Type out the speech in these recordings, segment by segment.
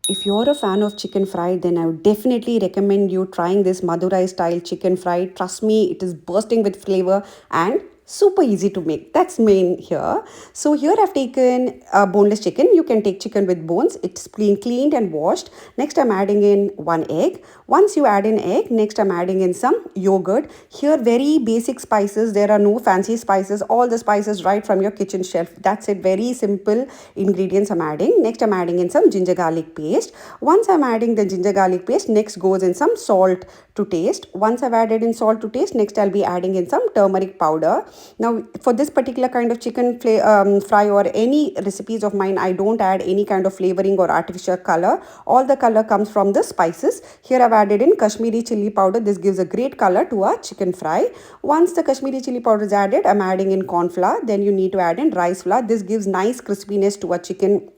If you're a fan of chicken fry, then I would definitely recommend you trying this Madurai Style Chicken Fry. Trust me, it is bursting with flavor and super easy to make. That's main here. So here I've taken boneless chicken. You can take chicken with bones. It's cleaned and washed. Next I'm adding in one egg. Once you add in egg, next I'm adding in some yogurt. Here very basic spices. There are no fancy spices. All the spices right from your kitchen shelf. That's it. Very simple ingredients I'm adding. Next I'm adding in some ginger garlic paste. Once I'm adding the ginger garlic paste, next goes in some salt to taste. Once I've added in salt to taste, next I'll be adding in some turmeric powder. Now for this particular kind of chicken fry or any recipes of mine, I don't add any kind of flavoring or artificial color. All the color comes from the spices. Here I've added in Kashmiri chili powder. This gives a great color to our chicken fry. Once the Kashmiri chili powder is added, I'm adding in corn flour. Then you need to add in rice flour. This gives nice crispiness to our chicken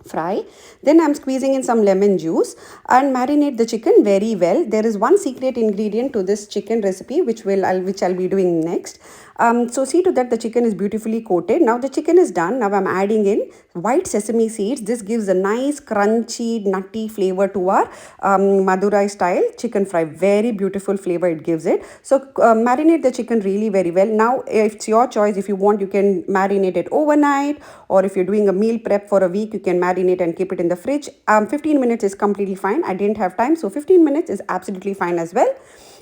fry. Then I'm squeezing in some lemon juice and marinate the chicken very well. There is one secret ingredient to this chicken recipe which I'll be doing next. So see to that the chicken is beautifully coated. Now the chicken is done. Now I'm adding in white sesame seeds. This gives a nice crunchy nutty flavor to our Madurai style chicken fry. Very beautiful flavor it gives it. So marinate the chicken really very well. Now it's your choice. If you want, you can marinate it overnight, or if you're doing a meal prep for a week, you can marinate and keep it in the fridge. 15 minutes is completely fine. I didn't have time, so 15 minutes is absolutely fine as well.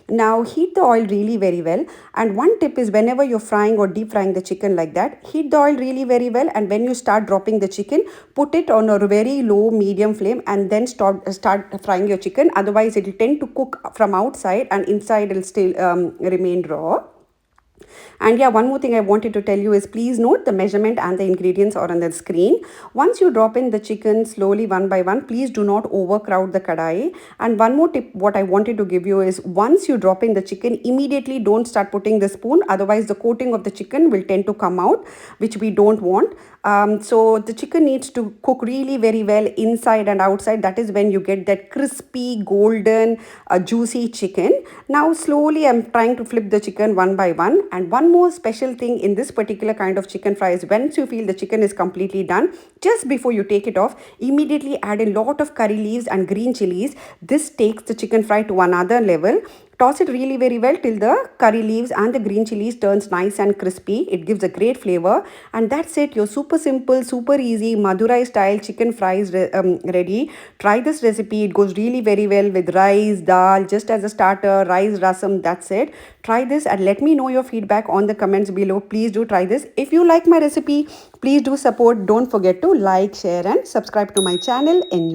Now heat the oil really very well, and one tip is whenever you're frying or deep frying the chicken like that, heat the oil really very well, and when you start dropping the chicken, put it on a very low medium flame and then start frying your chicken. Otherwise it will tend to cook from outside and inside it will still remain raw. And yeah, one more thing I wanted to tell you is please note the measurement and the ingredients are on the screen. Once you drop in the chicken slowly one by one, please do not overcrowd the kadai. And one more tip what I wanted to give you is once you drop in the chicken, immediately don't start putting the spoon. Otherwise the coating of the chicken will tend to come out, which we don't want. So the chicken needs to cook really very well inside and outside. That is when you get that crispy, golden, juicy chicken. Now slowly I'm trying to flip the chicken one by one. And one more special thing in this particular kind of chicken fry is once you feel the chicken is completely done, just before you take it off, immediately add a lot of curry leaves and green chilies. This takes the chicken fry to another level. Toss it really very well till the curry leaves and the green chilies turns nice and crispy. It gives a great flavor. And that's it. Your super simple, super easy Madurai style chicken fries ready. Try this recipe. It goes really very well with rice, dal, just as a starter, rice, rasam. That's it. Try this and let me know your feedback on the comments below. Please do try this. If you like my recipe, please do support. Don't forget to like, share and subscribe to my channel. Enjoy.